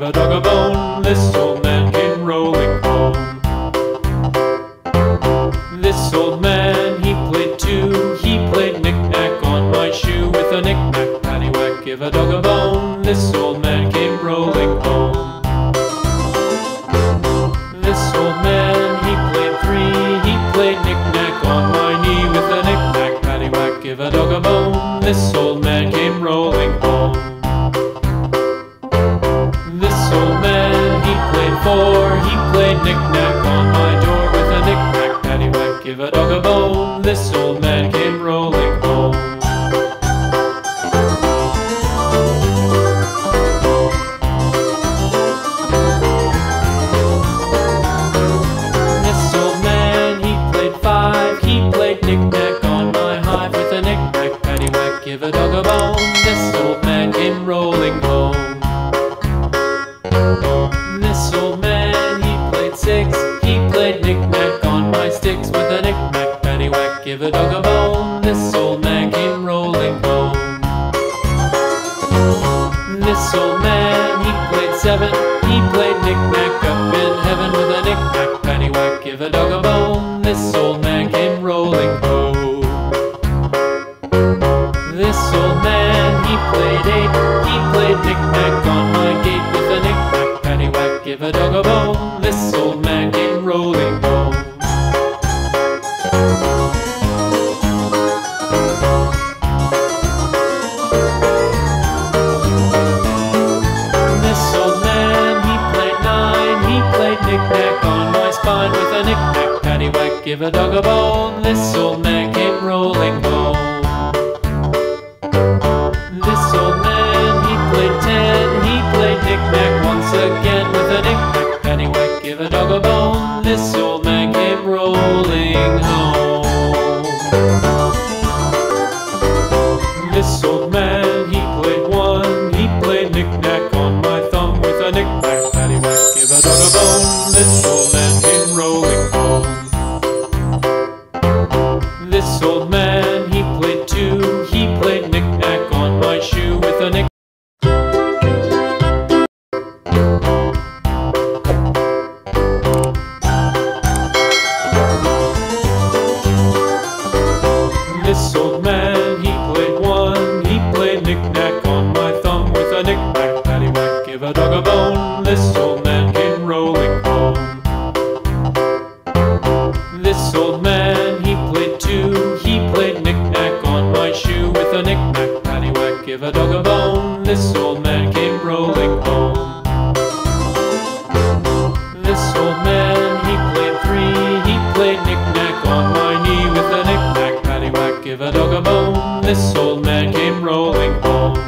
give a dog a bone. This old man came rolling home. This old man, he played too. He played knick-knack on my shoe. With a knick-knack, paddywhack, give a dog a bone. This old man came rolling home. This old man, he played three. He played knick-knack on my knee. With a knick-knack, paddywhack, give a dog a bone. This old man came rolling home. This old man, he played four. He played knick-knack on my door. With a knick-knack, paddywhack, give a dog a bone. This old man came rolling home. This old man, he played five. He played knick-knack on my hive. With a knick-knack, paddywhack, give a dog a bone. This old man came rolling home. This old man, he played six. He played knick-knack on my sticks. With a knick-knack, paddywhack, give a dog a bone. This old man came rolling home. This old man, he played seven. He played knick-knack up in heaven. With a knick-knack, paddywhack, give a dog a bone. This old man came rolling home. This old man, he played eight. He played knick-knack on my gate. With a knick-knack, paddywhack, give a dog a bone. This old man came rolling home. This old man, he played nine. He played knick-knack on my spine. With a knick-knack, paddywhack, give a dog a bone. This old man came rolling home. This old man, he played ten. He played knick-knack once again. With a knick-knack, paddywhack, give a dog a bone. This old man came rolling home. This old man, he played one. He played knick-knack on my thumb. With a knick-knack, paddywhack, give a dog a bone. This old man came rolling home. This old man, he played two. He played knick-knack on my shoe. With a knick. This old man, he played one. He played knick-knack on my thumb. With a knick-knack, paddywhack, give a dog a bone. This old man came rolling home. This old man, he played two. He played knick-knack on my shoe. With a knick-knack, paddywhack, give a dog a bone. This old man came rolling home. This old man, he played three. He played knick-knack on my knee. With a knick-knack, paddywhack, give a dog a bone. This old man came rolling home.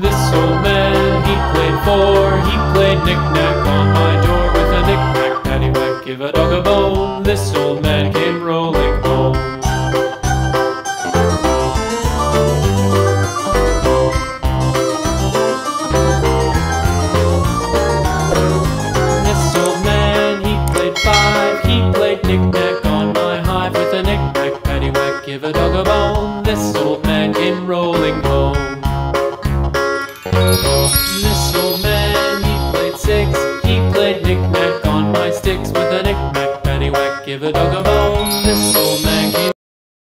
This old man, he played four. He played knick-knack on my door. With a knick-knack, paddywhack, give a dog a bone. This old man came rolling home. This old man, he played five. He played knick-knack on my hive. With a knick-knack, paddywhack, give a dog a bone. This old man came rolling home. This old man, he played six. He played knick-knack on my sticks. With a knick-knack, paddywhack, give a dog a bone. This